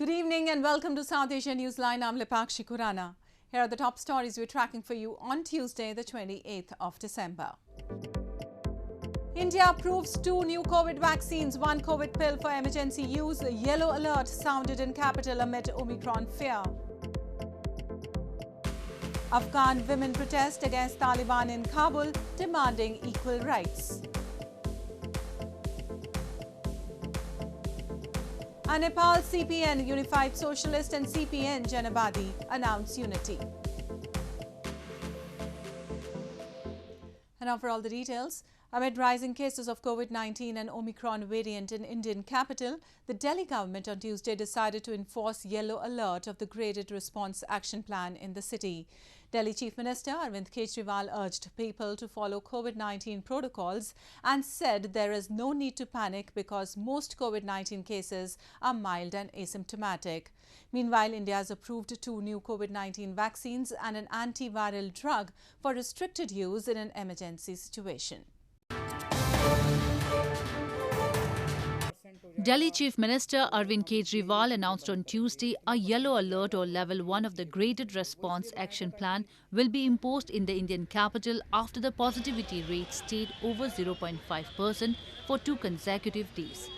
Good evening and welcome to South Asia Newsline. I'm Lipakshi Kurana. Here are the top stories we're tracking for you on Tuesday, the 28th of December. India approves 2 new COVID vaccines, 1 COVID pill for emergency use. A yellow alert sounded in capital amid Omicron fear. Afghan women protest against Taliban in Kabul, demanding equal rights. A Nepal CPN, Unified Socialist and CPN Janabadi announce unity. And now for all the details. Amid rising cases of Covid-19 and Omicron variant in Indian capital, the Delhi government on Tuesday decided to enforce yellow alert of the graded response action plan in the city. Delhi Chief Minister Arvind Kejriwal urged people to follow Covid-19 protocols and said there is no need to panic because most Covid-19 cases are mild and asymptomatic. Meanwhile, India has approved 2 new Covid-19 vaccines and an antiviral drug for restricted use in an emergency situation. Delhi Chief Minister Arvind Kejriwal announced on Tuesday a yellow alert or level 1 of the graded response action plan will be imposed in the Indian capital after the positivity rate stayed over 0.5% for 2 consecutive days.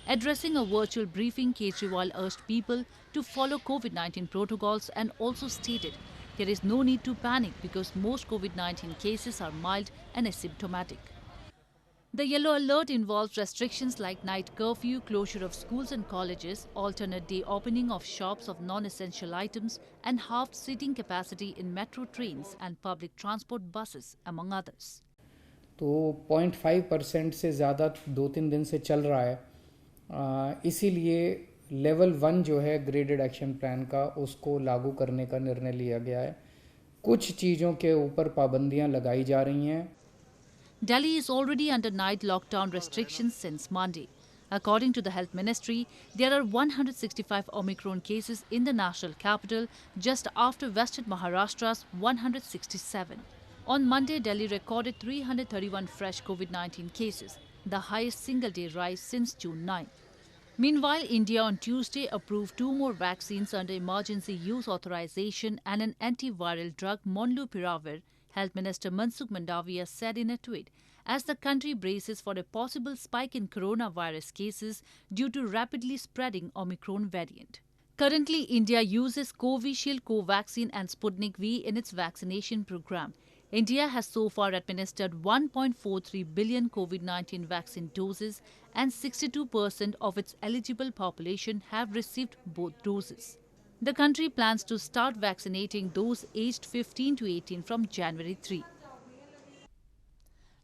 Addressing a virtual briefing, Kejriwal urged people to follow COVID-19 protocols and also stated there is no need to panic because most COVID-19 cases are mild and asymptomatic. The yellow alert involves restrictions like night curfew, closure of schools and colleges, alternate day opening of shops of non-essential items and halved seating capacity in metro trains and public transport buses, among others. तो 0.5% से ज़्यादा 2-3 दिन से चल रहा है, इसीलिए level 1 जो है ग्रेडेड एक्शन प्लान का उसको लागू करने का निर्णय लिया गया है. कुछ चीज़ों के ऊपर पाबंदियां लगाई जा रही हैं. Delhi is already under night lockdown restrictions since Monday. According to the Health Ministry, there are 165 Omicron cases in the national capital just after Western Maharashtra's 167. On Monday, Delhi recorded 331 fresh COVID-19 cases, the highest single-day rise since June 9. Meanwhile, India on Tuesday approved 2 more vaccines under emergency use authorization and an antiviral drug, Molnupiravir, Health Minister Mansukh Mandaviya said in a tweet, as the country braces for a possible spike in coronavirus cases due to rapidly spreading Omicron variant. Currently, India uses Covishield, Covaxin and Sputnik V in its vaccination program. India has so far administered 1.43 billion COVID-19 vaccine doses and 62% of its eligible population have received both doses. The country plans to start vaccinating those aged 15 to 18 from January 3.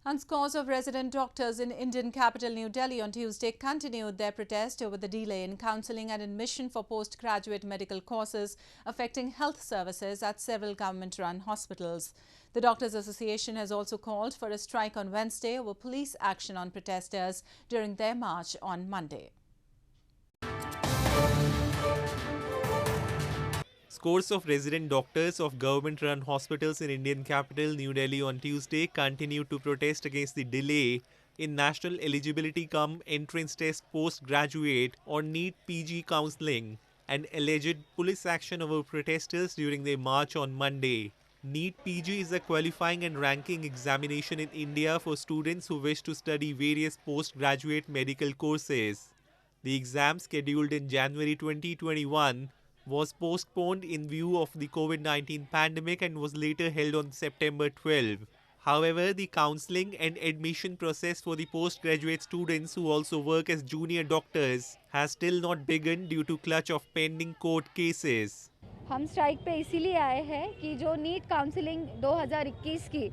And scores of resident doctors in Indian capital New Delhi on Tuesday continued their protest over the delay in counselling and admission for postgraduate medical courses affecting health services at several government-run hospitals. The Doctors Association has also called for a strike on Wednesday over police action on protesters during their march on Monday. Scores of resident doctors of government-run hospitals in Indian capital New Delhi on Tuesday continued to protest against the delay in National Eligibility cum Entrance Test Postgraduate or NEET PG counselling and alleged police action over protesters during their march on Monday. NEET PG is a qualifying and ranking examination in India for students who wish to study various postgraduate medical courses. The exam, scheduled in January 2021, was postponed in view of the COVID-19 pandemic and was later held on September 12. However, the counselling and admission process for the postgraduate students who also work as junior doctors has still not begun due to clutch of pending court cases. हम strike पे इसीलिए आए हैं कि जो NEET counselling 2021 की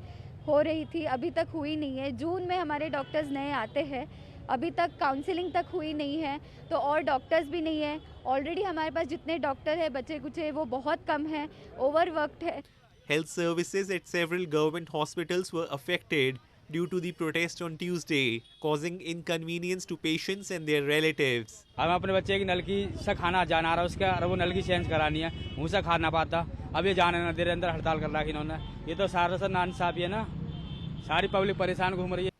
हो रही थी अभी तक हुई नहीं है. जून में हमारे डॉक्टर्स नए आते हैं, अभी तक काउंसलिंग तक हुई नहीं है, तो और डॉक्टर्स भी नहीं है. ऑलरेडी हमारे पास जितने डॉक्टर हैं बचे कुचे वो बहुत कम हैं, ओवरवर्क्ड है. Health services at several government hospitals were affected due to the protest on Tuesday, causing inconvenience to patients and their relatives. हम अपने बच्चे की नल की से खाना जाना रहा उसका और वो नल की चेंज करानी है, मुँह से खा ना पाता. अब ये जाने ना दे रहे, अंदर हड़ताल कर रखी इन्होंने. ये तो सारा सा नाइंसाफी है ना, सारी पब्लिक परेशान घूम रही है.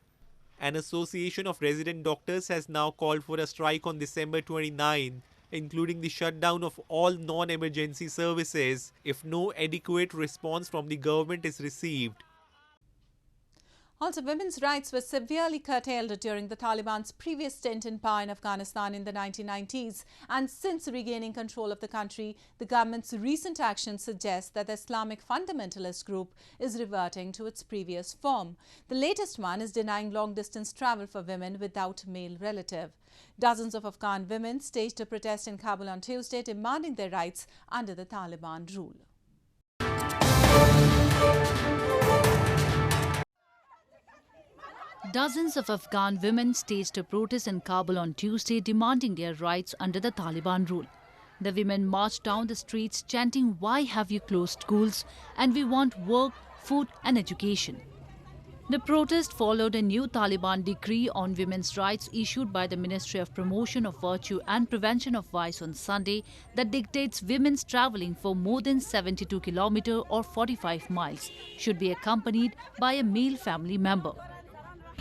An association of resident doctors has now called for a strike on December 29 including the shutdown of all non-emergency services if no adequate response from the government is received. Also, women's rights were severely curtailed during the Taliban's previous stint in power in Afghanistan in the 1990s. And since regaining control of the country, the government's recent actions suggest that the Islamic fundamentalist group is reverting to its previous form. The latest one is denying long-distance travel for women without a male relative. Dozens of Afghan women staged a protest in Kabul on Tuesday, demanding their rights under the Taliban rule. Dozens of Afghan women staged a protest in Kabul on Tuesday demanding their rights under the Taliban rule. The women marched down the streets chanting, "Why have you closed schools?" and "We want work, food and education." The protest followed a new Taliban decree on women's rights issued by the Ministry of Promotion of Virtue and Prevention of Vice on Sunday that dictates women's travelling for more than 72 kilometers or 45 miles should be accompanied by a male family member.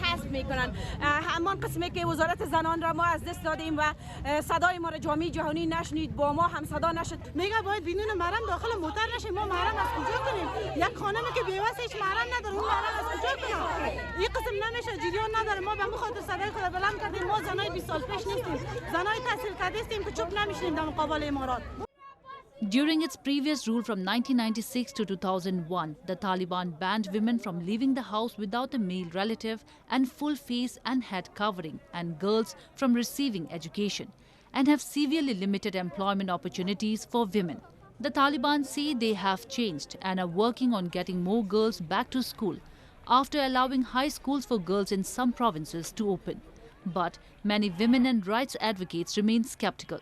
حذف میکنن همان قسمی که وزارت زنان را ما از دست دادیم و صدای ما را جامعه جهانی نشنید با ما هم صدا نشد میگه باید بدون محرم داخل موتر نشیم ما محرم از کجا کنیم یک خانمی که بیوه‌ست هیچ محرم نداره اون محرم از کجا کنه این قسم نمیشه جریان نداره ما به خاطر صدای خود بلند کردیم ما زنای 20 سال پیش نیستیم زنای تحصیل کرده هستیم که چوب نمیشیم در مقابل امارات. During its previous rule from 1996 to 2001, the Taliban banned women from leaving the house without a male relative and full face and head covering, and girls from receiving education, and have severely limited employment opportunities for women. The Taliban say they have changed and are working on getting more girls back to school after allowing high schools for girls in some provinces to open. But many women and rights advocates remain skeptical.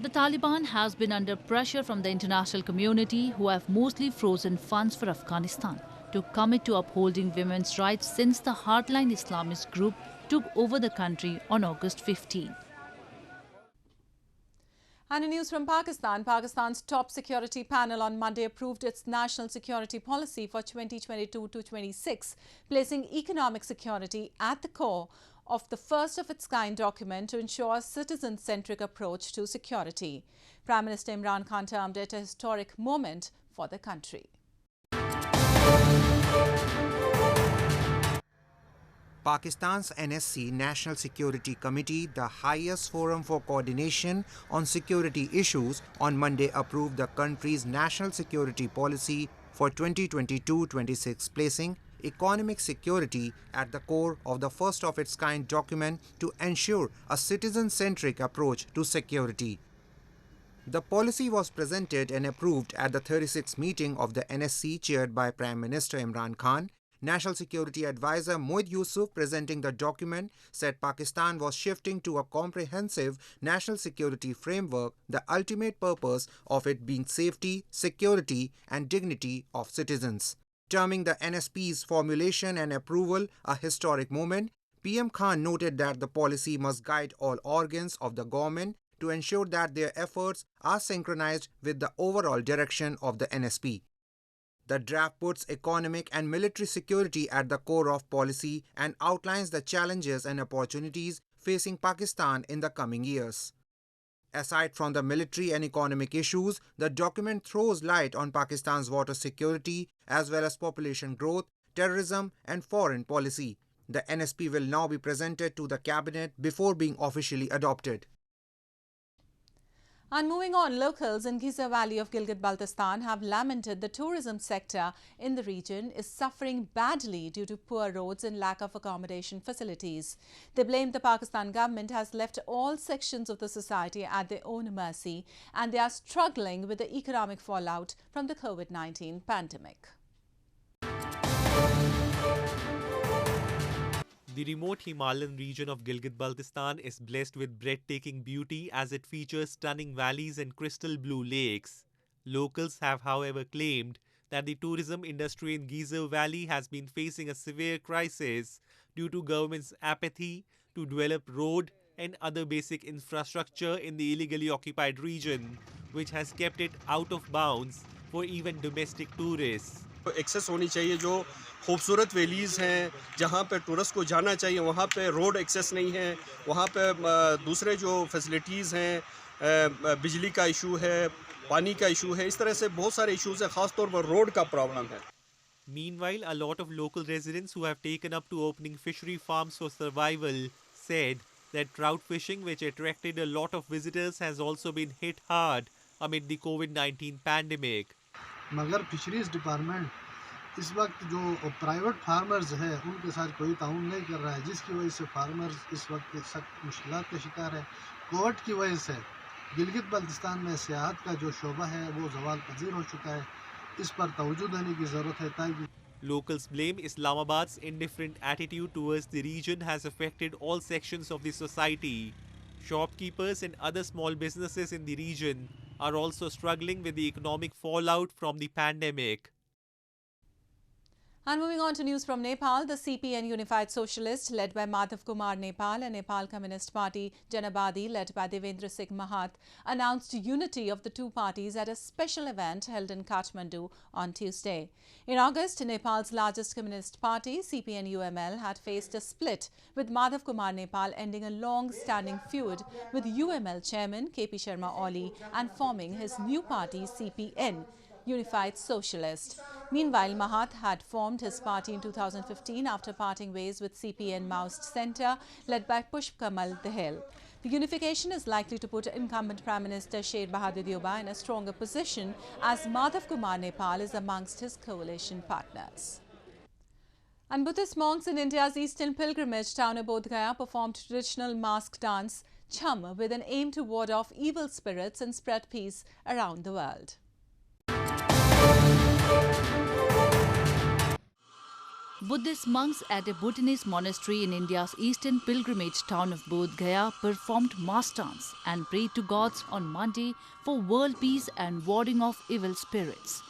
The Taliban has been under pressure from the international community, who have mostly frozen funds for Afghanistan, to commit to upholding women's rights since the hardline Islamist group took over the country on August 15. And in news from Pakistan, Pakistan's top security panel on Monday approved its national security policy for 2022 to 26, placing economic security at the core of the first of its kind document to ensure a citizen-centric approach to security. Prime Minister Imran Khan termed it a historic moment for the country. Pakistan's NSC National Security Committee, the highest forum for coordination on security issues, on Monday approved the country's national security policy for 2022-26, placing economic security at the core of the first of its kind document to ensure a citizen-centric approach to security. The policy was presented and approved at the 36th meeting of the NSC chaired by Prime Minister Imran Khan. National Security Advisor Moeed Yusuf, presenting the document, said Pakistan was shifting to a comprehensive national security framework, the ultimate purpose of it being safety, security and dignity of citizens. Terming the NSP's formulation and approval a historic moment, PM Khan noted that the policy must guide all organs of the government to ensure that their efforts are synchronized with the overall direction of the NSP. The draft puts economic and military security at the core of policy and outlines the challenges and opportunities facing Pakistan in the coming years. Aside from the military and economic issues, the document throws light on Pakistan's water security as well as population growth, terrorism and foreign policy. The NSP will now be presented to the cabinet before being officially adopted. And moving on, locals in Giza Valley of Gilgit-Baltistan have lamented the tourism sector in the region is suffering badly due to poor roads and lack of accommodation facilities. They blame the Pakistan government has left all sections of the society at their own mercy, and they are struggling with the economic fallout from the Covid-19 pandemic. The remote Himalayan region of Gilgit-Baltistan is blessed with breathtaking beauty as it features stunning valleys and crystal blue lakes. Locals have, however, claimed that the tourism industry in Giza Valley has been facing a severe crisis due to government's apathy to develop road and other basic infrastructure in the illegally occupied region, which has kept it out of bounds for even domestic tourists. Access होनी चाहिए जो खूबसूरत valleys हैं जहाँ पे tourist को जाना चाहिए वहाँ पे रोड एक्सेस नहीं है वहाँ पे दूसरे जो फैसिलिटीज़ हैं बिजली का इशू है, पानी का इशू है, इस तरह से बहुत सारे इश्यूज है, खास तौर पर रोड का प्रॉब्लम है। Meanwhile, a lot of local residents who have taken up to opening fishery farms for survival said that trout fishing, which attracted a lot of visitors, has also been hit hard amid the COVID-19 pandemic. मगर fisheries department इस वक्त जो private farmers है उनके साथ कोई ताउन नहीं कर रहा है, जिसकी वजह से फार्मर्स इस वक्त सख्त मुश्किलात का शिकार है। कोविड की वजह से गिलगित बल्तिस्तान में सियाहत का जो शोबा है वो ज़वाल पजीर हो चुका है। इस पर तवज्जो देने की ज़रूरत है ताकि Locals blame Islamabad's indifferent attitude towards the region has affected all sections of the society. Shopkeepers and other small businesses in the region are also struggling with the economic fallout from the pandemic. And moving on to news from Nepal, the CPN Unified Socialist, led by Madhav Kumar Nepal, and Nepal Communist Party Janabadi, led by Devendra Singh Mahat, announced unity of the two parties at a special event held in Kathmandu on Tuesday. In August, Nepal's largest communist party, CPN-UML, had faced a split, with Madhav Kumar Nepal ending a long-standing feud with UML chairman KP Sharma Oli and forming his new party CPN Unified Socialist. Meanwhile, Mahat had formed his party in 2015 after parting ways with CPN Maoist Centre, led by Pushp Kamal Dahel. The unification is likely to put incumbent Prime Minister Sher Bahadur Deuba in a stronger position, as Madhav Kumar Nepal is amongst his coalition partners. And Buddhist monks in India's eastern pilgrimage town of Bodh Gaya performed traditional mask dance Chham with an aim to ward off evil spirits and spread peace around the world. Buddhist monks at a Bhutanese monastery in India's eastern pilgrimage town of Bodh Gaya performed mass dance and prayed to gods on Monday for world peace and warding off evil spirits.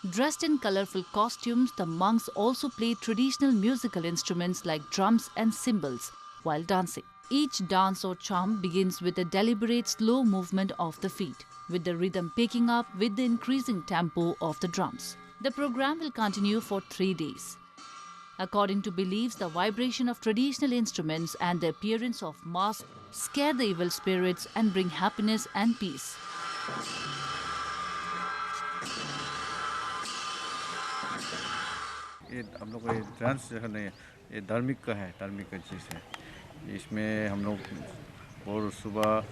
Dressed in colourful costumes, the monks also played traditional musical instruments like drums and cymbals while dancing. Each dance or chham begins with a deliberate slow movement of the feet, with the rhythm picking up with the increasing tempo of the drums. The program will continue for 3 days. According to beliefs, the vibration of traditional instruments and the appearance of masks scare the evil spirits and bring happiness and peace. ये हम लोग ये dance जो है ना ये धार्मिक का है, धार्मिक का चीज़ है। इसमें हम लोग और सुबह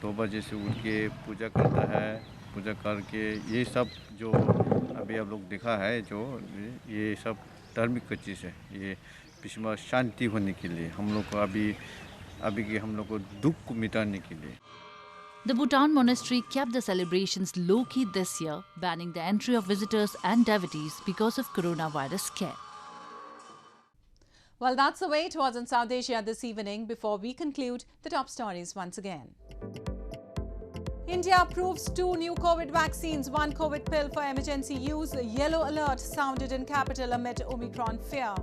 2 बजे से उठ के पूजा करता है, पूजा करके ये सब जो अभी आप लोग देखा है जो ये सब धार्मिक का चीज़ है। ये विश्व में शांति होने के लिए हम लोग को अभी के हम लोग को दुख को मिटाने के लिए। The Bhutan monastery kept the celebrations low-key this year, banning the entry of visitors and devotees because of coronavirus scare. Well, that's the way it was in South Asia this evening. Before we conclude, the top stories once again. India approves 2 new COVID vaccines, 1 COVID pill for emergency use. A yellow alert sounded in capital amid Omicron fear.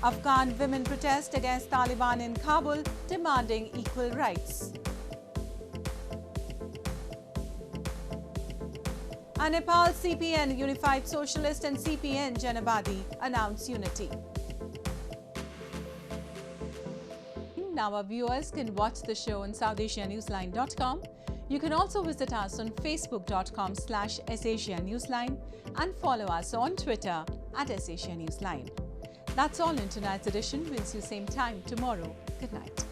Afghan women protest against Taliban in Kabul, demanding equal rights. And Nepal CPN Unified Socialist and CPN Janabadi announce unity. Now our viewers can watch the show on SouthAsiaNewsline.com. You can also visit us on Facebook.com/SAsiaNewsline and follow us on Twitter @SAsiaNewsline. That's all in tonight's edition. We'll see you same time tomorrow. Good night.